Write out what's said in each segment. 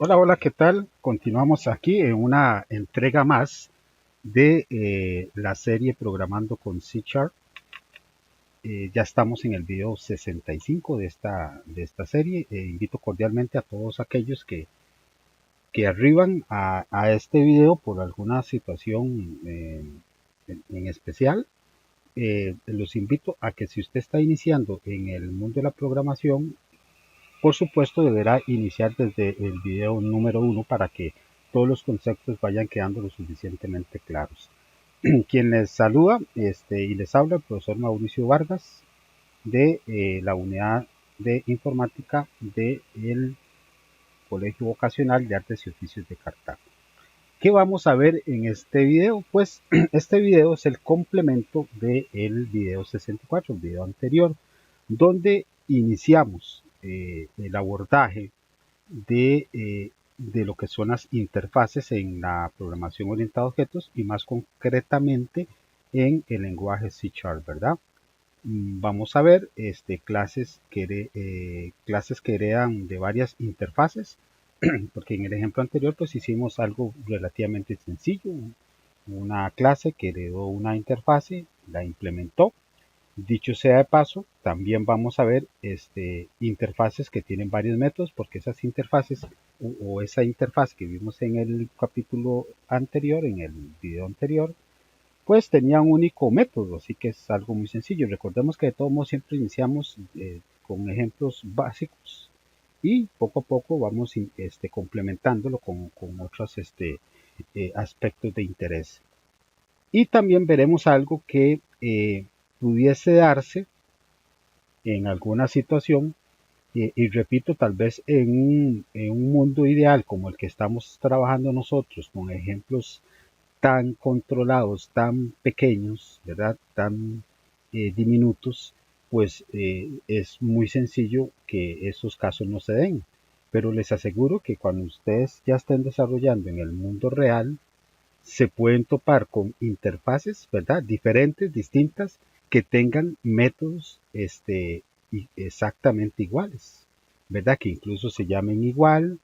Hola, hola, ¿qué tal? Continuamos aquí en una entrega más de la serie Programando con C Sharp. Ya estamos en el video 65 de esta serie. Invito cordialmente a todos aquellos que arriban a este video por alguna situación en especial. Los invito a que si usted está iniciando en el mundo de la programación, por supuesto, deberá iniciar desde el video número uno para que todos los conceptos vayan quedando lo suficientemente claros. Quien les saluda y les habla el profesor Mauricio Vargas de la unidad de informática del Colegio Vocacional de Artes y Oficios de Cartago. ¿Qué vamos a ver en este video? Pues este video es el complemento del video 64, el video anterior, donde iniciamos el abordaje de lo que son las interfaces en la programación orientada a objetos y más concretamente en el lenguaje C Sharp, ¿verdad? Vamos a ver clases que heredan de varias interfaces, porque en el ejemplo anterior pues hicimos algo relativamente sencillo, una clase que heredó una interfase, la implementó. Dicho sea de paso, también vamos a ver interfaces que tienen varios métodos, porque esas interfaces o esa interfaz que vimos en el capítulo anterior, en el video anterior, pues tenía un único método, así que es algo muy sencillo. Recordemos que de todos modos siempre iniciamos con ejemplos básicos y poco a poco vamos complementándolo con otros aspectos de interés. Y también veremos algo que pudiese darse en alguna situación, y repito, tal vez en un mundo ideal como el que estamos trabajando nosotros, con ejemplos tan controlados, tan pequeños, ¿verdad? Tan diminutos, pues es muy sencillo que esos casos no se den. Pero les aseguro que cuando ustedes ya estén desarrollando en el mundo real, se pueden topar con interfaces, ¿verdad? Diferentes, distintas, que tengan métodos exactamente iguales, ¿verdad? Que incluso se llamen igual,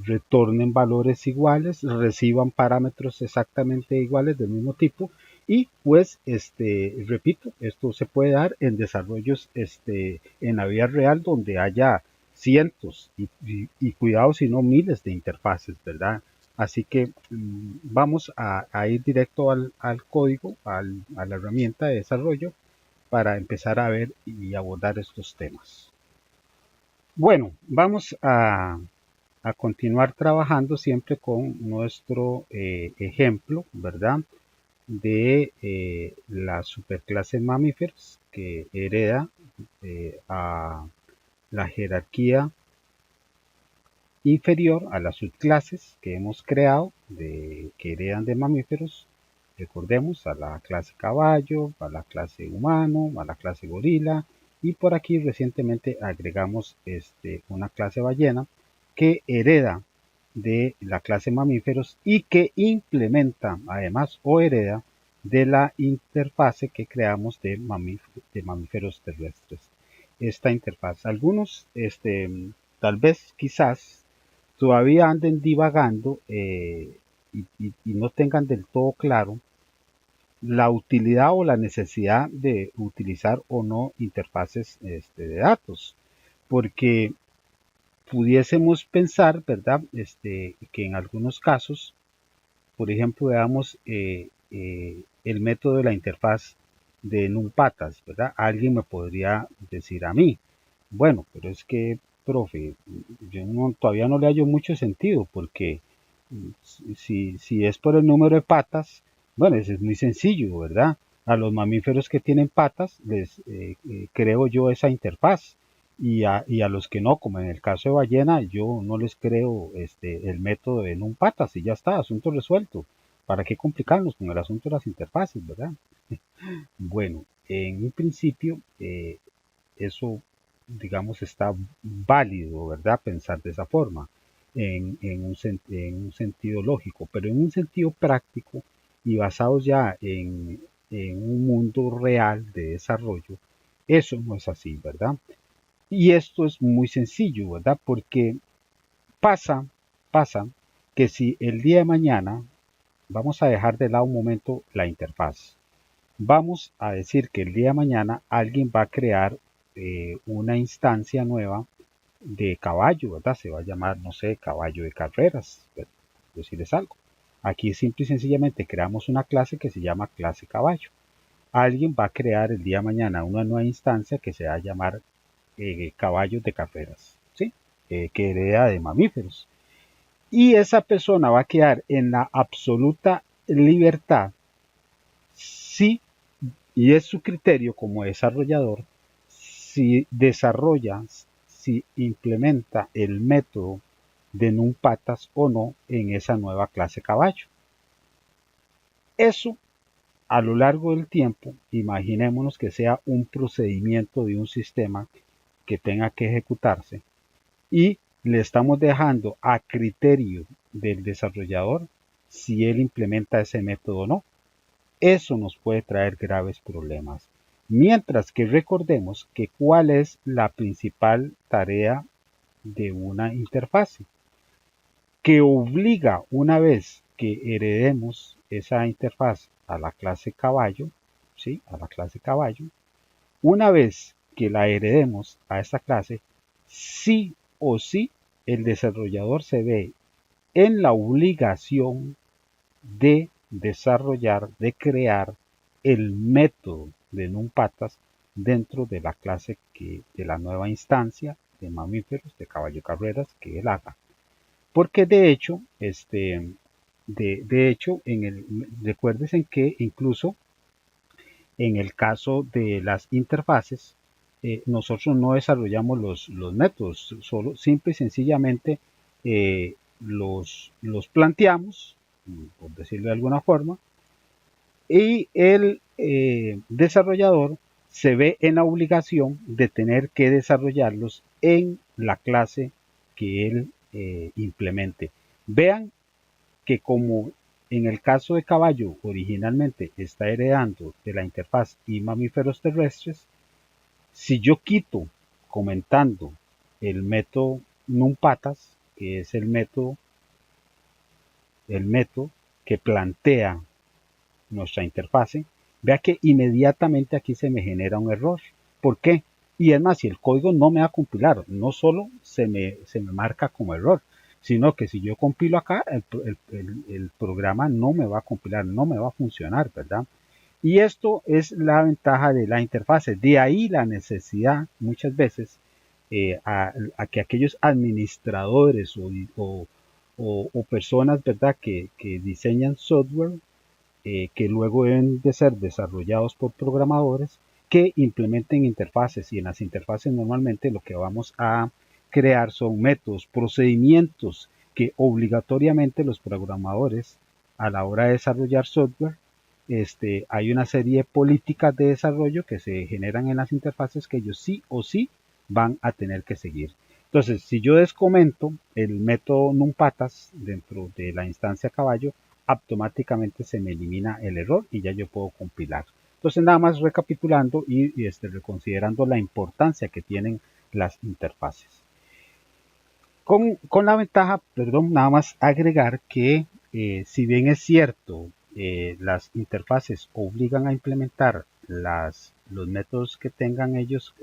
retornen valores iguales, reciban parámetros exactamente iguales del mismo tipo y pues, repito, esto se puede dar en desarrollos en la vida real donde haya cientos y cuidado si no miles de interfaces, ¿verdad? Así que vamos a ir directo al código, a la herramienta de desarrollo para empezar a ver y abordar estos temas. Bueno, vamos a continuar trabajando siempre con nuestro ejemplo, ¿verdad? De la superclase Mamíferos que hereda a la jerarquía inferior a las subclases que hemos creado que heredan de mamíferos. Recordemos a la clase caballo, a la clase humano, a la clase gorila y por aquí recientemente agregamos una clase ballena que hereda de la clase mamíferos y que implementa además o hereda de la interfase que creamos de mamíferos terrestres. Esta interfaz, algunos tal vez quizás todavía anden divagando y no tengan del todo claro la utilidad o la necesidad de utilizar o no interfaces de datos, porque pudiésemos pensar, ¿verdad? Que en algunos casos, por ejemplo, veamos el método de la interfaz de NumPatas, ¿verdad? Alguien me podría decir a mí, bueno, pero es que, profe, todavía no le hallo mucho sentido, porque si es por el número de patas, bueno, eso es muy sencillo, ¿verdad? A los mamíferos que tienen patas les creo yo esa interfaz y a los que no, como en el caso de ballena, yo no les creo el método de NumPatas y ya está, asunto resuelto. ¿Para qué complicarnos con el asunto de las interfaces, verdad? Bueno, en un principio eso, digamos, está válido, ¿verdad? Pensar de esa forma, en un sentido lógico, pero en un sentido práctico y basados ya en un mundo real de desarrollo, eso no es así, ¿verdad? Y esto es muy sencillo, ¿verdad? Porque Pasa, pasa que si el día de mañana, vamos a dejar de lado un momento la interfaz. Vamos a decir que el día de mañana alguien va a crear una instancia nueva de caballo, ¿verdad? Se va a llamar, no sé, caballo de carreras, por decirles algo. Aquí simple y sencillamente creamos una clase que se llama clase caballo. Alguien va a crear el día de mañana una nueva instancia que se va a llamar caballos de carreras, ¿sí? Que hereda de mamíferos. Y esa persona va a quedar en la absoluta libertad si, y es su criterio como desarrollador, si desarrolla, si implementa el método de NumPatas o no en esa nueva clase caballo. Eso a lo largo del tiempo, imaginémonos que sea un procedimiento de un sistema que tenga que ejecutarse y le estamos dejando a criterio del desarrollador si él implementa ese método o no. Eso nos puede traer graves problemas. Mientras que recordemos que cuál es la principal tarea de una interfase, que obliga una vez que heredemos esa interfaz a la clase caballo, ¿sí? A la clase caballo, una vez que la heredemos a esta clase, sí o sí el desarrollador se ve en la obligación de desarrollar, de crear el método de NumPatas dentro de la clase de la nueva instancia de mamíferos de caballo carreras que él haga. Porque de hecho, recuérdense que incluso en el caso de las interfaces, nosotros no desarrollamos los métodos, solo simple y sencillamente los planteamos, por decirlo de alguna forma, y el desarrollador se ve en la obligación de tener que desarrollarlos en la clase que él implemente. Vean que como en el caso de caballo originalmente está heredando de la interfaz y mamíferos terrestres, si yo quito comentando el método NumPatas, que es el método que plantea nuestra interfase, vea que inmediatamente aquí se me genera un error. ¿Por qué? Y es más, si el código no me va a compilar, no solo se me marca como error, sino que si yo compilo acá, el programa no me va a compilar, no me va a funcionar, ¿verdad? Y esto es la ventaja de la interfase. De ahí la necesidad muchas veces a que aquellos administradores o personas, ¿verdad?, que diseñan software que luego deben de ser desarrollados por programadores que implementen interfaces, y en las interfaces normalmente lo que vamos a crear son métodos, procedimientos que obligatoriamente los programadores a la hora de desarrollar software, hay una serie de políticas de desarrollo que se generan en las interfaces que ellos sí o sí van a tener que seguir. Entonces, si yo descomento el método NumPatas dentro de la instancia caballo, automáticamente se me elimina el error y ya yo puedo compilar. Entonces, nada más recapitulando y reconsiderando la importancia que tienen las interfaces. Con la ventaja, perdón, nada más agregar que si bien es cierto, las interfaces obligan a implementar los métodos que tengan ellos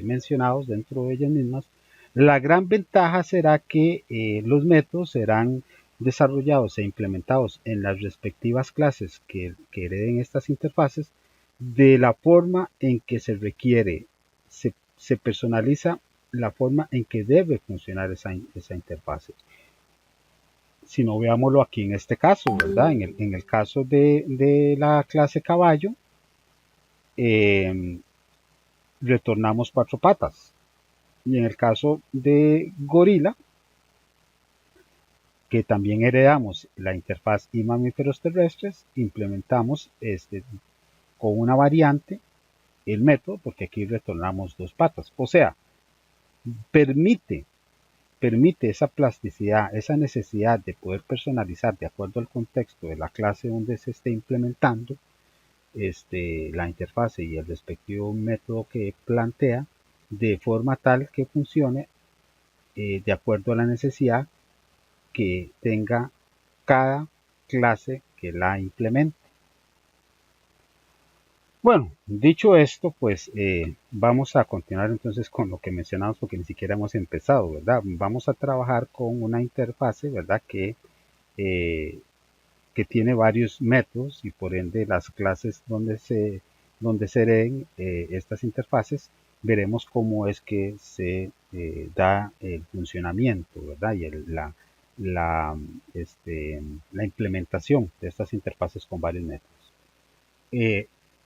mencionados dentro de ellas mismas, la gran ventaja será que los métodos serán desarrollados e implementados en las respectivas clases que hereden estas interfaces de la forma en que se requiere, se personaliza la forma en que debe funcionar esa interfase. Si no, veámoslo aquí en este caso, ¿verdad? En el caso de la clase caballo, eh, retornamos 4 patas. Y en el caso de gorila, que también heredamos la interfaz y mamíferos terrestres, implementamos con una variante el método, porque aquí retornamos 2 patas. O sea, permite esa plasticidad, esa necesidad de poder personalizar de acuerdo al contexto de la clase donde se esté implementando la interfase y el respectivo método que plantea, de forma tal que funcione de acuerdo a la necesidad que tenga cada clase que la implemente. Bueno, dicho esto, pues vamos a continuar entonces con lo que mencionamos porque ni siquiera hemos empezado, ¿verdad? Vamos a trabajar con una interfase, ¿verdad? Eh, que tiene varios métodos y por ende las clases donde se den estas interfaces, veremos cómo es que se da el funcionamiento, ¿verdad? Y la, la implementación de estas interfaces con varios métodos.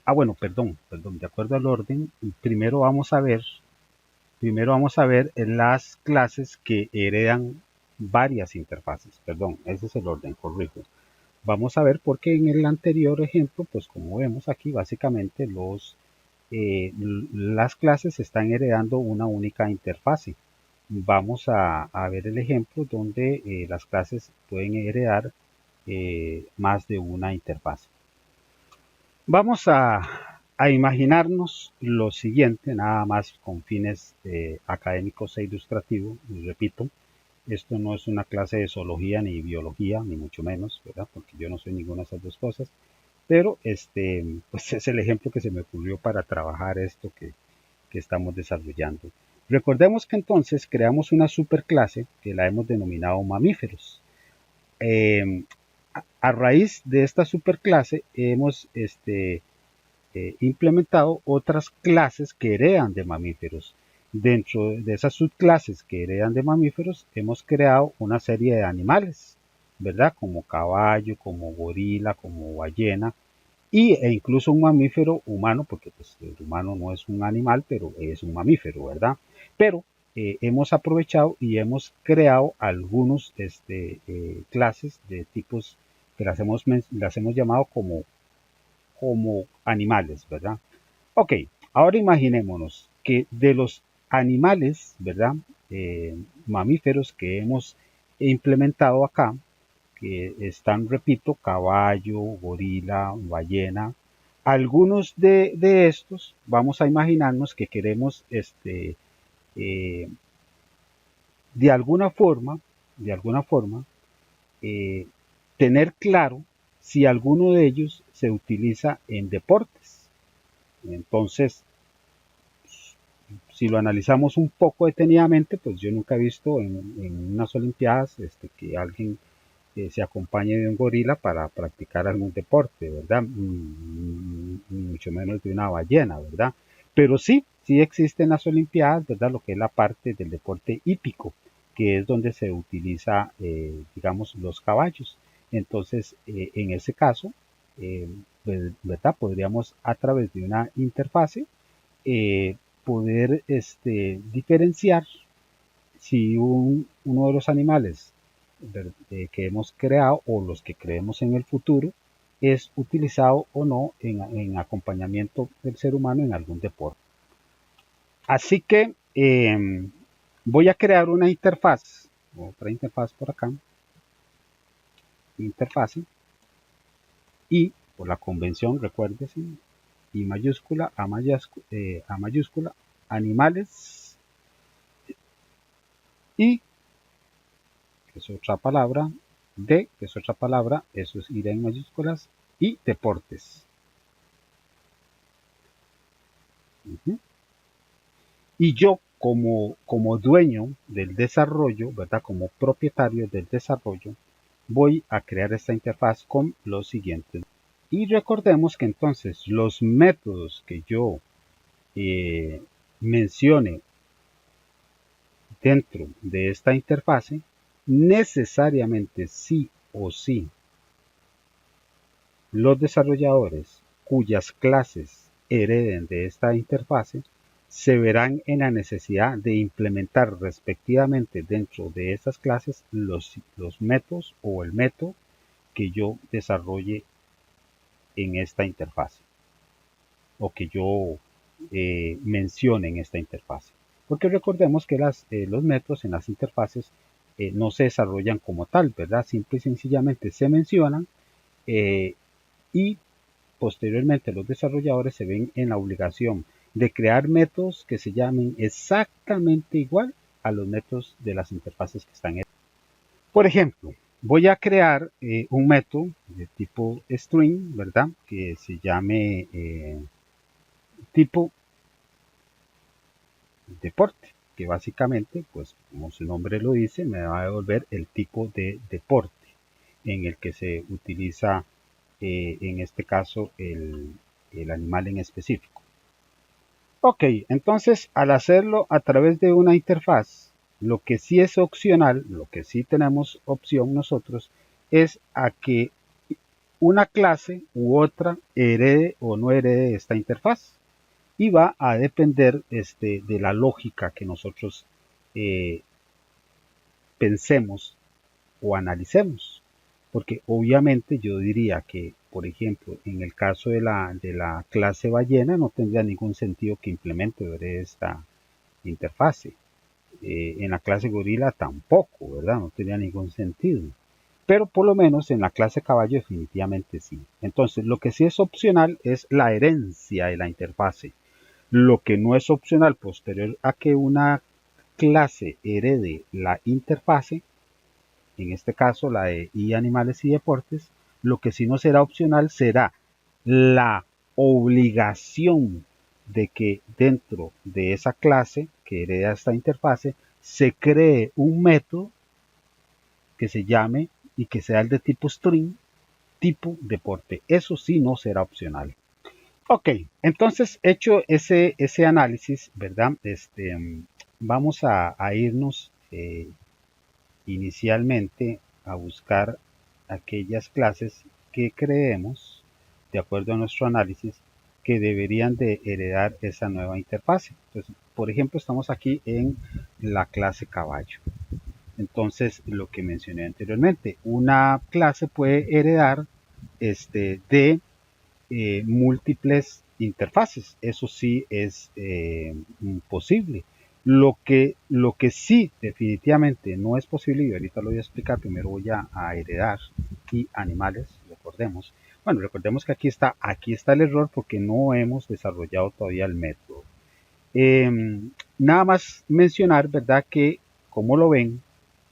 Bueno, perdón, de acuerdo al orden, primero vamos a ver las clases que heredan varias interfaces, perdón, ese es el orden, corrijo. Vamos a ver porque en el anterior ejemplo, pues como vemos aquí, básicamente las clases están heredando una única interfase. Vamos a ver el ejemplo donde las clases pueden heredar más de una interfase. Vamos a imaginarnos lo siguiente, nada más con fines académicos e ilustrativos, y repito, esto no es una clase de zoología ni biología, ni mucho menos, ¿verdad? Porque yo no soy ninguna de esas dos cosas. Pero pues es el ejemplo que se me ocurrió para trabajar esto que estamos desarrollando. Recordemos que entonces creamos una superclase que la hemos denominado mamíferos. A raíz de esta superclase hemos implementado otras clases que heredan de mamíferos. Dentro de esas subclases que heredan de mamíferos hemos creado una serie de animales, ¿verdad? Como caballo, como gorila, como ballena e incluso un mamífero humano, porque pues, el humano no es un animal, pero es un mamífero, ¿verdad? Pero hemos aprovechado y hemos creado algunos clases de tipos que las hemos llamado como animales, ¿verdad? Ok, ahora imaginémonos que de los animales, ¿verdad? Mamíferos que hemos implementado acá, que están, repito, caballo, gorila, ballena. Algunos de estos vamos a imaginarnos que queremos eh, de alguna forma eh, tener claro si alguno de ellos se utiliza en deportes. Entonces, si lo analizamos un poco detenidamente, pues yo nunca he visto en unas Olimpiadas que alguien se acompañe de un gorila para practicar algún deporte, ¿verdad? Ni mucho menos de una ballena, ¿verdad? Pero sí existe en las Olimpiadas, ¿verdad? Lo que es la parte del deporte hípico, que es donde se utiliza, digamos, los caballos. Entonces, en ese caso, pues, ¿verdad? Podríamos a través de una interfase poder diferenciar si uno de los animales que hemos creado o los que creemos en el futuro es utilizado o no en acompañamiento del ser humano en algún deporte. Así que voy a crear una interfaz, otra interfaz por acá, interfase, y por la convención, recuérdese, I mayúscula, A mayúscula, animales, y que es otra palabra, D, que es otra palabra, eso es ir en mayúsculas, y deportes. Y yo como dueño del desarrollo, ¿verdad? Como propietario del desarrollo, voy a crear esta interfaz con los siguientes. Y recordemos que entonces los métodos que yo mencione dentro de esta interfase, necesariamente sí o sí los desarrolladores cuyas clases hereden de esta interfase se verán en la necesidad de implementar respectivamente dentro de estas clases los métodos o el método que yo desarrolle en esta interfase o que yo mencione en esta interfase. Porque recordemos que los métodos en las interfaces no se desarrollan como tal, ¿verdad? Simple y sencillamente se mencionan y posteriormente los desarrolladores se ven en la obligación de crear métodos que se llamen exactamente igual a los métodos de las interfaces que están hechas. Por ejemplo, voy a crear un método de tipo string, ¿verdad? Que se llame tipo deporte, que básicamente, pues como su nombre lo dice, me va a devolver el tipo de deporte en el que se utiliza, en este caso, el animal en específico. Ok, entonces al hacerlo a través de una interfaz, lo que sí es opcional, lo que sí tenemos opción nosotros, es a que una clase u otra herede o no herede esta interfaz. Y va a depender de la lógica que nosotros eh, pensemos o analicemos. Porque obviamente yo diría que, por ejemplo, en el caso de la clase ballena no tendría ningún sentido que implemente esta interfase. En la clase gorila tampoco, ¿verdad? No tenía ningún sentido. Pero por lo menos en la clase caballo definitivamente sí. Entonces, lo que sí es opcional es la herencia de la interfase. Lo que no es opcional posterior a que una clase herede la interfase, en este caso la de animales y deportes, lo que sí no será opcional será la obligación de que dentro de esa clase que hereda esta interfase se cree un método que se llame y que sea el de tipo string, tipo deporte. Eso sí no será opcional. Ok, entonces hecho ese análisis, ¿verdad? Vamos a irnos inicialmente a buscar aquellas clases que creemos, de acuerdo a nuestro análisis, que deberían de heredar esa nueva interfase. Entonces, por ejemplo, estamos aquí en la clase caballo. Entonces, lo que mencioné anteriormente, una clase puede heredar de múltiples interfaces. Eso sí es posible. Lo que sí definitivamente no es posible, y ahorita lo voy a explicar, primero voy a heredar y animales, recordemos. Bueno, recordemos que aquí está el error porque no hemos desarrollado todavía el método. Eh, Nada más mencionar, ¿verdad? Que como lo ven,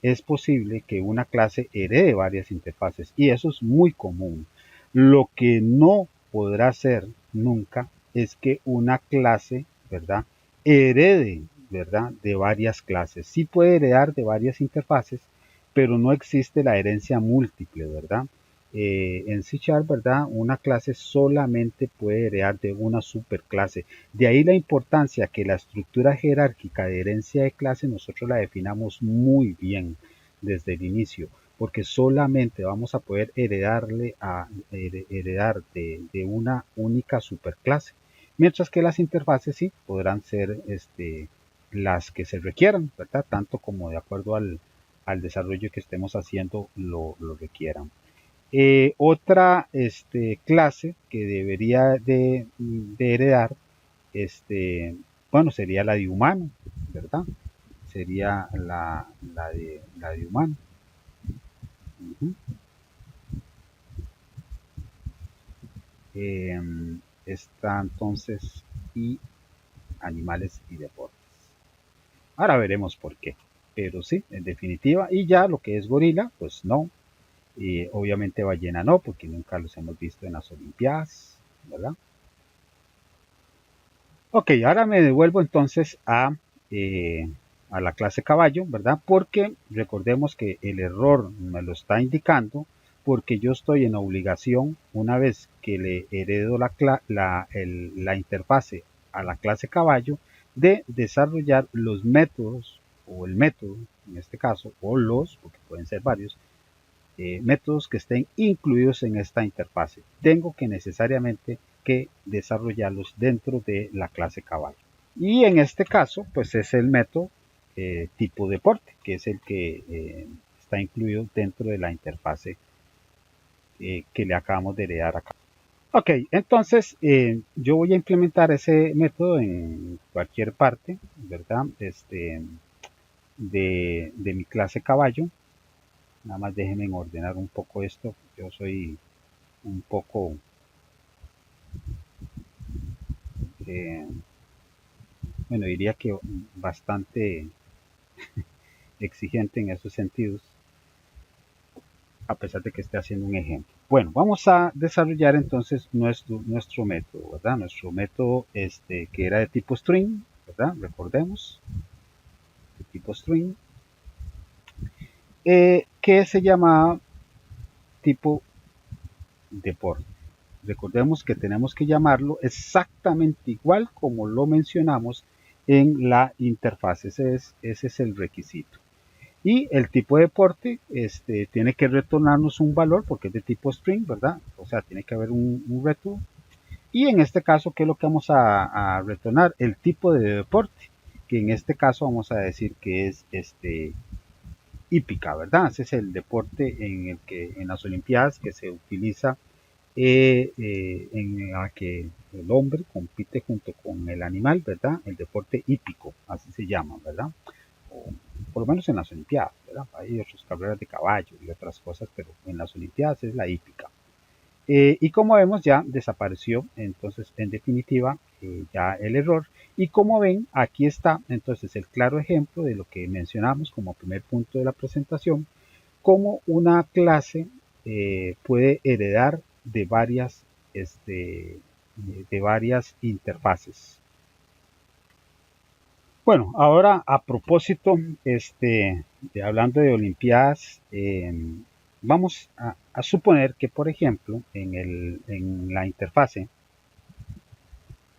es posible que una clase herede varias interfaces y eso es muy común. Lo que no podrá ser nunca es que una clase, ¿verdad? Herede, ¿verdad? De varias clases. Sí puede heredar de varias interfaces, pero no existe la herencia múltiple, ¿verdad? En C ¿verdad? Una clase solamente puede heredar de una superclase. De ahí la importancia que la estructura jerárquica de herencia de clase nosotros la definamos muy bien desde el inicio, porque solamente vamos a poder heredar de una única superclase, mientras que las interfaces sí podrán ser las que se requieran, ¿verdad? Tanto como de acuerdo al desarrollo que estemos haciendo lo requieran. Otra clase que debería de heredar, bueno, sería la de humano, ¿verdad? Sería la de humano. Ujú. Eh, Está entonces y animales y deportes. Ahora veremos por qué. Pero sí, en definitiva, y ya lo que es gorila, pues no. Y obviamente ballena no, porque nunca los hemos visto en las Olimpiadas, ¿verdad? Ok, ahora me devuelvo entonces a la clase caballo, ¿verdad? Porque recordemos que el error me lo está indicando porque yo estoy en obligación, una vez que le heredo la interfase a la clase caballo, de desarrollar los métodos, o el método, en este caso, o los, porque pueden ser varios, métodos que estén incluidos en esta interfase. Tengo que necesariamente que desarrollarlos dentro de la clase caballo. Y en este caso, pues es el método tipo deporte, que es el que está incluido dentro de la interfase que le acabamos de heredar acá. Ok, entonces yo voy a implementar ese método en cualquier parte, ¿verdad? De mi clase caballo. Nada más déjenme ordenar un poco esto. Yo soy un poco eh, bueno, diría que bastante exigente en esos sentidos. a pesar de que esté haciendo un ejemplo. Bueno, vamos a desarrollar entonces nuestro método, ¿verdad? Nuestro método que era de tipo string, ¿verdad? Recordemos, de tipo string, que se llamaba tipo deporte. Recordemos que tenemos que llamarlo exactamente igual como lo mencionamos en la interfaz. Ese es el requisito. Y el tipo de deporte tiene que retornarnos un valor porque es de tipo string, ¿verdad? O sea, tiene que haber un return. Y en este caso, ¿qué es lo que vamos a retornar? El tipo de deporte, que en este caso vamos a decir que es hípica, ¿verdad? Ese es el deporte en el que en las Olimpiadas que se utiliza en la que el hombre compite junto con el animal, ¿verdad? El deporte hípico, así se llama, ¿verdad? O, por lo menos en las Olimpiadas, ¿verdad? Hay otras carreras de caballo y otras cosas, pero en las Olimpiadas es la hípica. Y como vemos ya desapareció entonces en definitiva ya el error y como ven aquí está entonces el claro ejemplo de lo que mencionamos como primer punto de la presentación, cómo una clase puede heredar de varias interfaces. Bueno, ahora a propósito, hablando de Olimpiadas, vamos a suponer que, por ejemplo, en la interfase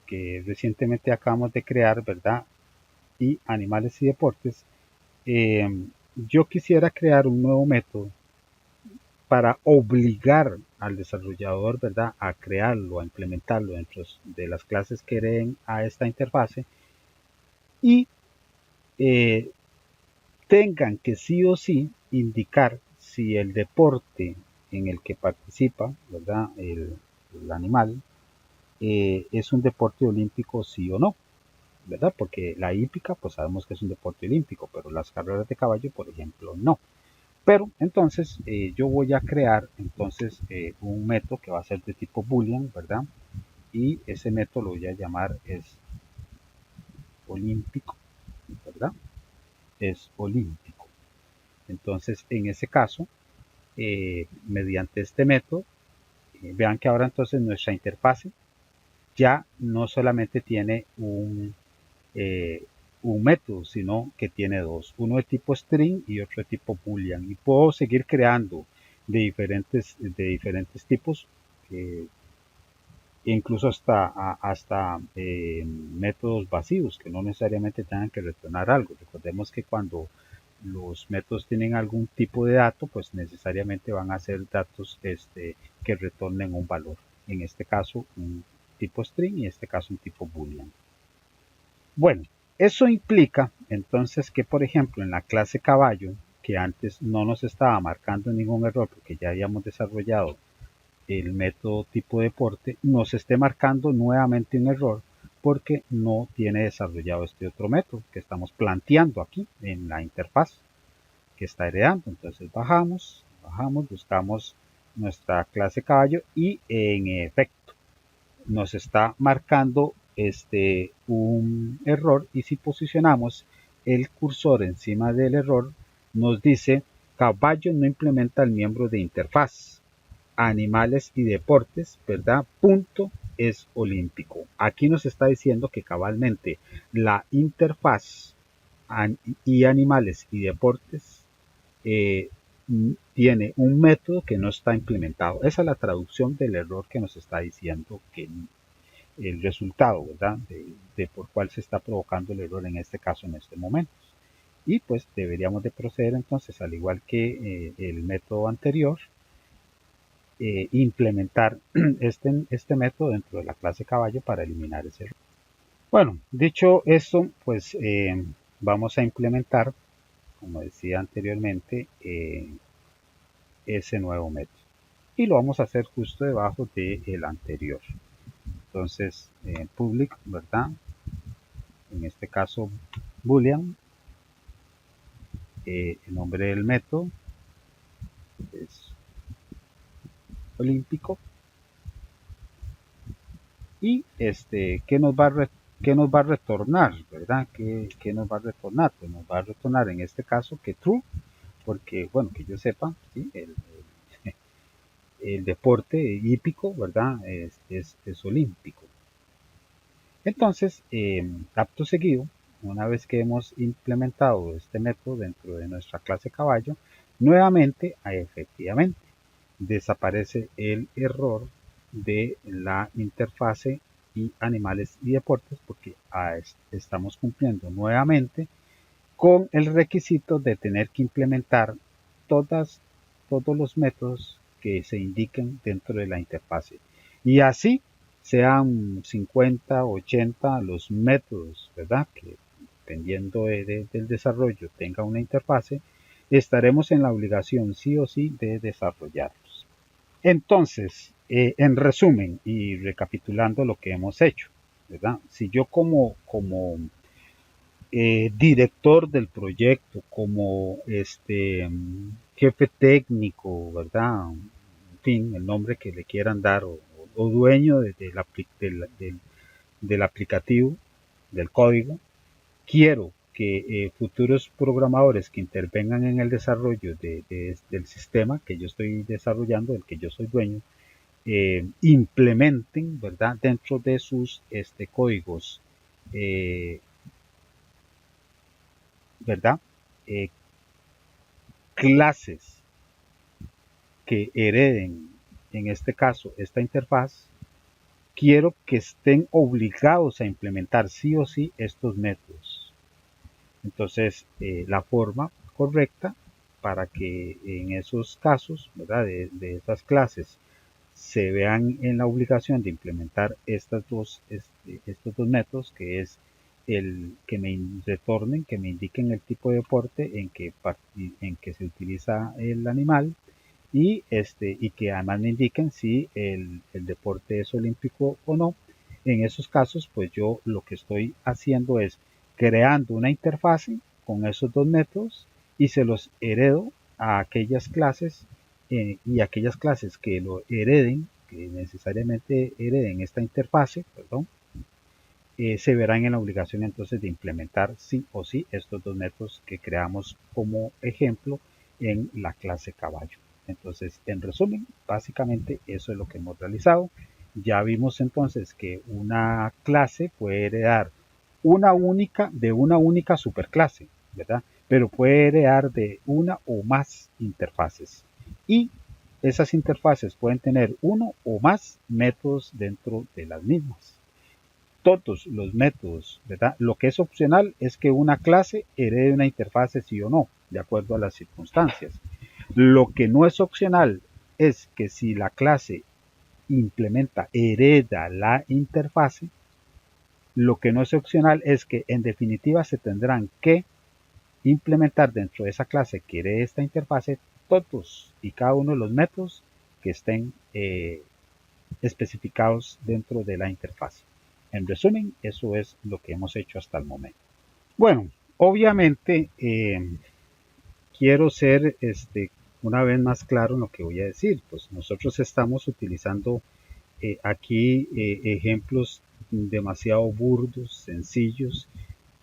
que recientemente acabamos de crear, ¿verdad? Y animales y deportes, eh, yo quisiera crear un nuevo método para obligar al desarrollador, ¿verdad?, a crearlo, a implementarlo dentro de las clases que hereden a esta interfase y eh, tengan que sí o sí indicar si el deporte en el que participa, ¿verdad?, el animal, es un deporte olímpico sí o no, ¿verdad? Porque la hípica, pues sabemos que es un deporte olímpico, pero las carreras de caballo, por ejemplo, no. Pero entonces yo voy a crear entonces un método que va a ser de tipo boolean, ¿verdad? Y ese método lo voy a llamar es olímpico, ¿verdad? Es olímpico. Entonces en ese caso, mediante este método, vean que ahora entonces nuestra interfase ya no solamente tiene eh, un método, sino que tiene dos, uno de tipo string y otro de tipo boolean. Y puedo seguir creando de diferentes tipos, eh, incluso hasta métodos vacíos que no necesariamente tengan que retornar algo. Recordemos que cuando los métodos tienen algún tipo de dato, pues necesariamente van a ser datos que retornen un valor. En este caso, un tipo string y en este caso un tipo boolean. Bueno, eso implica entonces que, por ejemplo, en la clase caballo, que antes no nos estaba marcando ningún error porque ya habíamos desarrollado el método tipo deporte, nos esté marcando nuevamente un error porque no tiene desarrollado este otro método que estamos planteando aquí en la interfaz que está heredando. Entonces bajamos, buscamos nuestra clase caballo y en efecto nos está marcando un error y si posicionamos el cursor encima del error nos dice caballo no implementa el miembro de interfaz animales y deportes, ¿verdad? Punto es olímpico. Aquí nos está diciendo que cabalmente la interfaz y animales y deportes eh, tiene un método que no está implementado. Esa es la traducción del error que nos está diciendo que el resultado, ¿verdad? De por cuál se está provocando el error en este caso, en este momento. Y pues deberíamos de proceder entonces, al igual que el método anterior, implementar este método dentro de la clase caballo para eliminar ese error. Bueno, dicho esto, pues vamos a implementar, como decía anteriormente, ese nuevo método. Y lo vamos a hacer justo debajo del anterior. Entonces, public, ¿verdad? En este caso, boolean. El nombre del método es olímpico. Y ¿qué nos va a qué nos va a retornar, ¿verdad? ¿Qué nos va a retornar? Pues nos va a retornar en este caso que true, porque, bueno, que yo sepa, ¿sí? el deporte hípico, ¿verdad? Es olímpico. Entonces, acto seguido, una vez que hemos implementado este método dentro de nuestra clase caballo, nuevamente, efectivamente, desaparece el error de la interfase y animales y deportes porque estamos cumpliendo nuevamente con el requisito de tener que implementar todas, todos los métodos que se indiquen dentro de la interfase. Y así sean 50, 80 los métodos, ¿verdad? Que dependiendo del desarrollo tenga una interfase, estaremos en la obligación sí o sí de desarrollarlos. Entonces, en resumen y recapitulando lo que hemos hecho, ¿verdad? Si yo como director del proyecto, como jefe técnico, ¿verdad? En fin, el nombre que le quieran dar, o dueño del aplicativo, del código, quiero que futuros programadores que intervengan en el desarrollo del sistema que yo estoy desarrollando, del que yo soy dueño, implementen, ¿verdad? Dentro de sus códigos, eh, ¿verdad? Eh, clases que hereden, en este caso, esta interfaz, quiero que estén obligados a implementar sí o sí estos métodos. Entonces, la forma correcta para que en esos casos, ¿verdad? De esas clases se vean en la obligación de implementar estos dos métodos, que es el que me retornen, que me indiquen el tipo de deporte en que se utiliza el animal y que además me indiquen si el deporte es olímpico o no. En esos casos, pues yo lo que estoy haciendo es creando una interfase con esos dos métodos y se los heredo a aquellas clases y aquellas clases que lo hereden, que necesariamente hereden esta interfase, perdón, se verán en la obligación entonces de implementar sí o sí estos dos métodos que creamos como ejemplo en la clase caballo. Entonces, en resumen, básicamente eso es lo que hemos realizado. Ya vimos entonces que una clase puede heredar de una única superclase, ¿verdad? Pero puede heredar de una o más interfaces. Y esas interfaces pueden tener uno o más métodos dentro de las mismas. Todos los métodos, ¿verdad? Lo que es opcional es que una clase herede una interfase sí o no, de acuerdo a las circunstancias. Lo que no es opcional es que si la clase hereda la interfase, lo que no es opcional es que en definitiva se tendrán que implementar dentro de esa clase que herede esta interfase todos y cada uno de los métodos que estén especificados dentro de la interfaz. En resumen, eso es lo que hemos hecho hasta el momento. Bueno, obviamente quiero ser una vez más claro en lo que voy a decir. Pues nosotros estamos utilizando aquí ejemplos demasiado burdos, sencillos,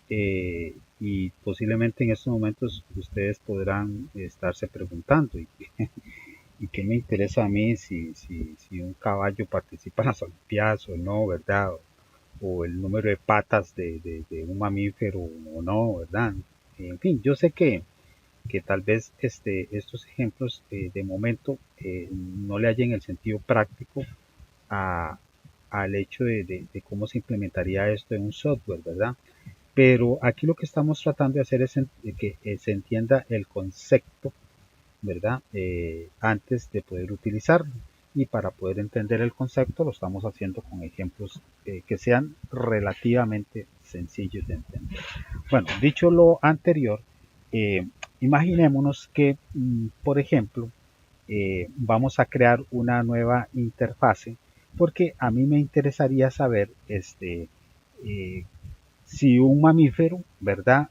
y posiblemente en estos momentos ustedes podrán estarse preguntando, ¿y qué me interesa a mí si un caballo participa en las Olimpiadas o no, verdad? O el número de patas de un mamífero o no, ¿verdad? En fin, yo sé que tal vez estos ejemplos de momento no le hallen el sentido práctico a, al hecho de cómo se implementaría esto en un software, ¿verdad? Pero aquí lo que estamos tratando de hacer es que se entienda el concepto, ¿verdad? Antes de poder utilizarlo. Y para poder entender el concepto lo estamos haciendo con ejemplos que sean relativamente sencillos de entender. Bueno, dicho lo anterior, imaginémonos que, por ejemplo, vamos a crear una nueva interfase porque a mí me interesaría saber eh, si un mamífero, ¿verdad?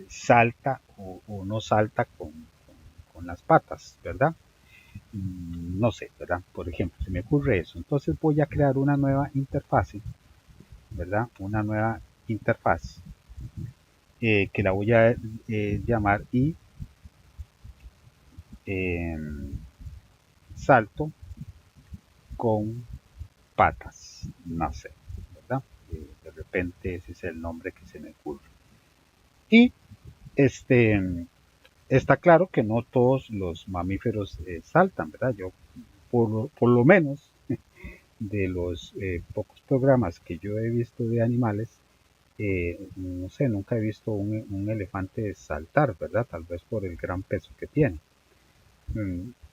Salta o no salta con las patas, ¿verdad? No sé, ¿verdad? Por ejemplo, se me ocurre eso. Entonces voy a crear una nueva interfase, ¿verdad? Una nueva interfaz que la voy a llamar i salto con patas, no sé, ¿verdad? De repente ese es el nombre que se me ocurre. Y este, está claro que no todos los mamíferos saltan, ¿verdad? Yo, por lo menos, de los pocos programas que yo he visto de animales, no sé, nunca he visto un elefante saltar, ¿verdad? Tal vez por el gran peso que tiene.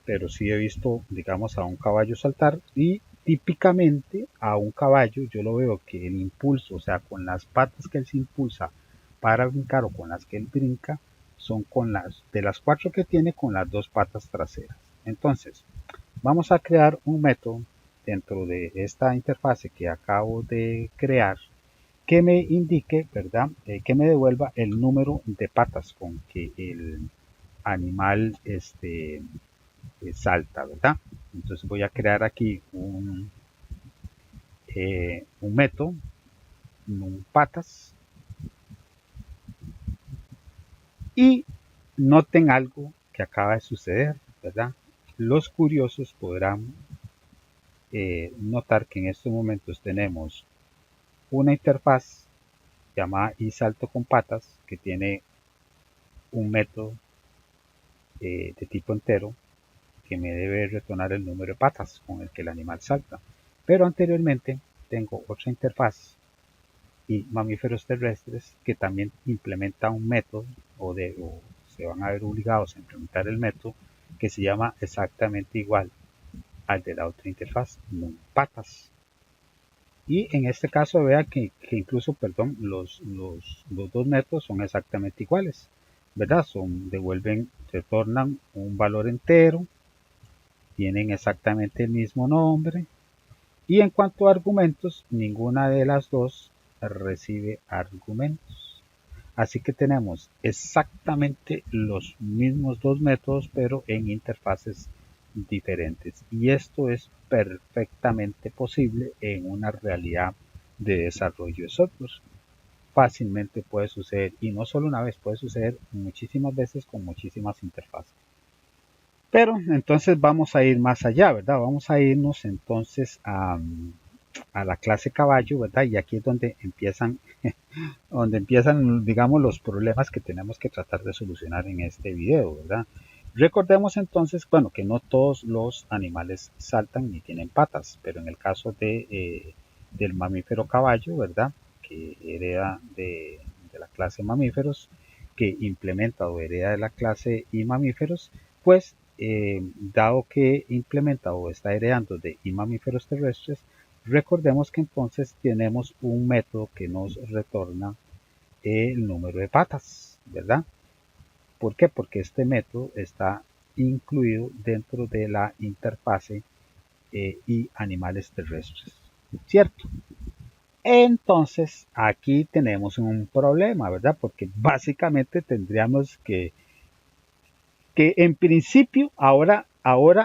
Pero sí he visto, digamos, a un caballo saltar y típicamente a un caballo yo lo veo que el impulso, o sea, con las patas que él se impulsa para brincar o con las que él brinca, son con las de las cuatro que tiene con las dos patas traseras. Entonces, vamos a crear un método dentro de esta interfase que acabo de crear que me indique, ¿verdad? Que me devuelva el número de patas con que el animal salta, ¿verdad? Entonces voy a crear aquí un método, un patas, y noten algo que acaba de suceder, ¿verdad? Los curiosos podrán notar que en estos momentos tenemos una interfaz llamada iSalto con patas que tiene un método de tipo entero que me debe retornar el número de patas con el que el animal salta. Pero anteriormente tengo otra interfaz y mamíferos terrestres que también implementa un método o se van a ver obligados a implementar el método que se llama exactamente igual al de la otra interfaz, patas. Y en este caso vea que incluso, perdón, los dos métodos son exactamente iguales, ¿verdad? Retornan un valor entero, tienen exactamente el mismo nombre, y en cuanto a argumentos, ninguna de las dos recibe argumentos. Así que tenemos exactamente los mismos dos métodos, pero en interfaces diferentes. Y esto es perfectamente posible en una realidad de desarrollo de software. Fácilmente puede suceder, y no solo una vez, puede suceder muchísimas veces con muchísimas interfaces. Pero entonces vamos a ir más allá, ¿verdad? Vamos a irnos entonces a la clase caballo, ¿verdad? Y aquí es donde empiezan, digamos, los problemas que tenemos que tratar de solucionar en este video, ¿verdad? Recordemos entonces, bueno, que no todos los animales saltan ni tienen patas, pero en el caso del mamífero caballo, ¿verdad? Que hereda de la clase mamíferos, que implementa o hereda de la clase y mamíferos, pues dado que implementa o está heredando de y mamíferos terrestres, recordemos que entonces tenemos un método que nos retorna el número de patas, ¿verdad? ¿Por qué? Porque este método está incluido dentro de la interfase y animales terrestres, ¿cierto? Entonces aquí tenemos un problema, ¿verdad? Porque básicamente tendríamos que en principio ahora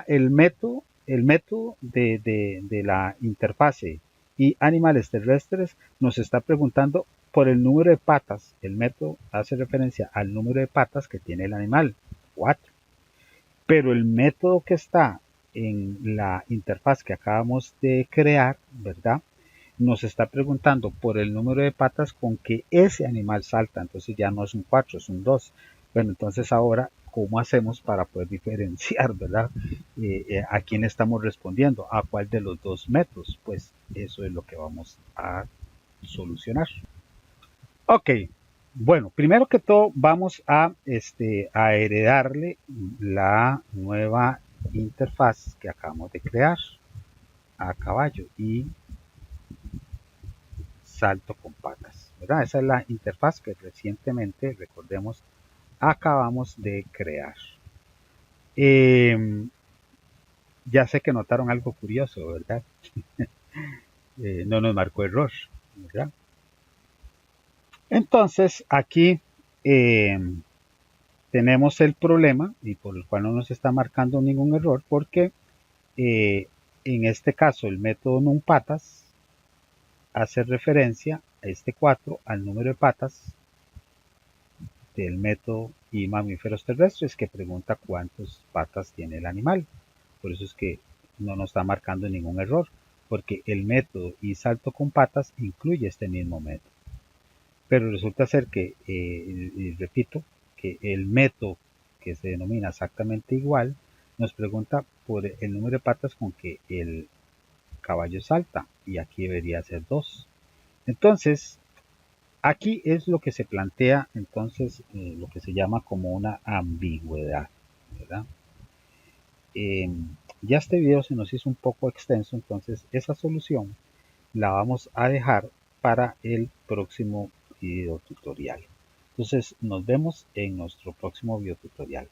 el método de la interfase y animales terrestres nos está preguntando por el número de patas. El método hace referencia al número de patas que tiene el animal, 4. Pero el método que está en la interfaz que acabamos de crear, ¿verdad? Nos está preguntando por el número de patas con que ese animal salta. Entonces ya no es un 4, es un 2. Bueno, entonces ahora, ¿cómo hacemos para poder diferenciar, verdad? ¿A quién estamos respondiendo? ¿A cuál de los dos métodos? Pues eso es lo que vamos a solucionar. Ok, bueno, primero que todo vamos a heredarle la nueva interfaz que acabamos de crear a caballo y salto con patas, ¿verdad? Esa es la interfaz que recientemente, recordemos, acabamos de crear. Ya sé que notaron algo curioso, ¿verdad? No nos marcó error, ¿verdad? Entonces, aquí eh, tenemos el problema y por el cual no nos está marcando ningún error porque en este caso el método NumPatas hace referencia a este 4 al número de patas del método y mamíferos terrestres que pregunta cuántas patas tiene el animal. Por eso es que no nos está marcando ningún error, porque el método y salto con patas incluye este mismo método. Pero resulta ser que, y repito, que el método que se denomina exactamente igual nos pregunta por el número de patas con que el caballo salta, y aquí debería ser 2. Entonces, aquí es lo que se plantea, entonces, lo que se llama como una ambigüedad, ¿verdad? Eh, ya este video se nos hizo un poco extenso, entonces esa solución la vamos a dejar para el próximo video tutorial. Entonces nos vemos en nuestro próximo video tutorial.